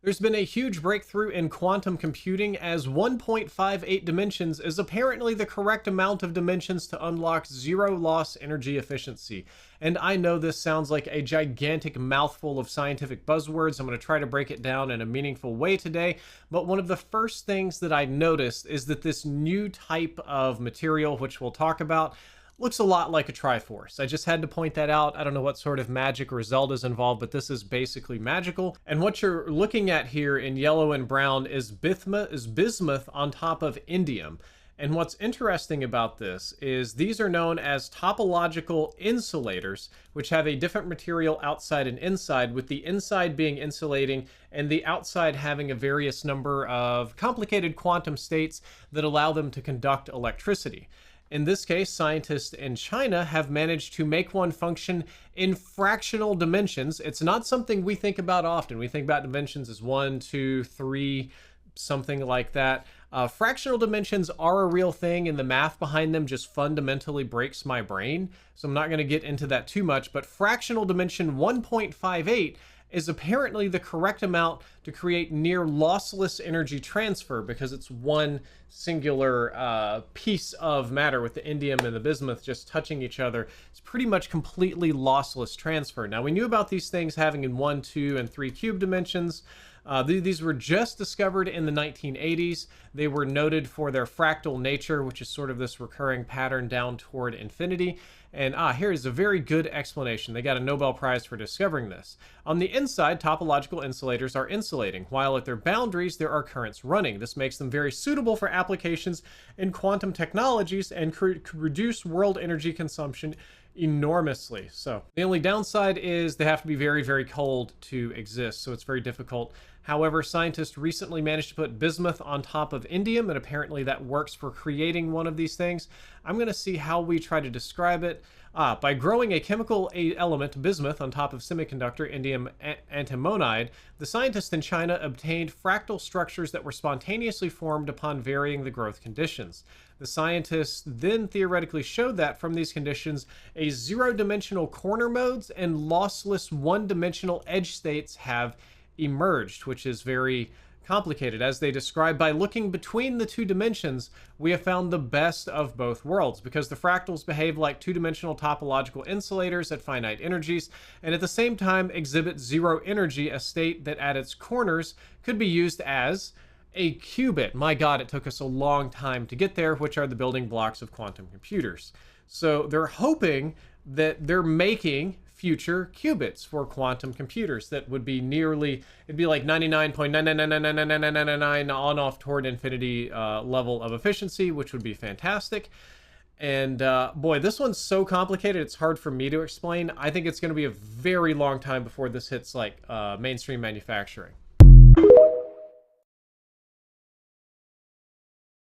There's been a huge breakthrough in quantum computing as 1.58 dimensions is apparently the correct amount of dimensions to unlock zero loss energy efficiency. And I know this sounds like a gigantic mouthful of scientific buzzwords. I'm going to try to break it down in a meaningful way today. But one of the first things that I noticed is that this new type of material, which we'll talk about, looks a lot like a Triforce. I just had to point that out. I don't know what sort of magic or Zelda's involved, but this is basically magical. And what you're looking at here in yellow and brown is bismuth on top of indium. And what's interesting about this is these are known as topological insulators, which have a different material outside and inside, with the inside being insulating and the outside having a various number of complicated quantum states that allow them to conduct electricity. In this case, scientists in China have managed to make one function in fractional dimensions. It's not something we think about often. We think about dimensions as 1, 2, 3, something like that. Fractional dimensions are a real thing, and the math behind them just fundamentally breaks my brain. So I'm not going to get into that too much, but fractional dimension 1.58 is apparently the correct amount to create near lossless energy transfer, because it's one singular piece of matter with the indium and the bismuth just touching each other. It's pretty much completely lossless transfer. Now, we knew about these things having in 1, 2, and 3 cube dimensions. These were just discovered in the 1980s. They were noted for their fractal nature, which is sort of this recurring pattern down toward infinity. And here's a very good explanation. They got a Nobel Prize for discovering this. On the inside, topological insulators are insulating, while at their boundaries there are currents running. This makes them very suitable for applications in quantum technologies and could reduce world energy consumption enormously. So the only downside is they have to be very, very cold to exist, so it's very difficult. However, scientists recently managed to put bismuth on top of indium, and apparently that works for creating one of these things. I'm going to see how we try to describe it. By growing a chemical element, bismuth, on top of semiconductor indium antimonide, the scientists in China obtained fractal structures that were spontaneously formed upon varying the growth conditions. The scientists then theoretically showed that from these conditions, a zero-dimensional corner modes and lossless one-dimensional edge states have emerged, which is very complicated. As they describe, by looking between the two dimensions, we have found the best of both worlds, because the fractals behave like two-dimensional topological insulators at finite energies, and at the same time exhibit zero energy, a state that at its corners could be used as a qubit. My God, it took us a long time to get there, which are the building blocks of quantum computers. So they're hoping that they're making future qubits for quantum computers that would be nearly, it'd be like 99.9999999 on off toward infinity level of efficiency, which would be fantastic. And boy, this one's so complicated, it's hard for me to explain. I think it's going to be a very long time before this hits like mainstream manufacturing.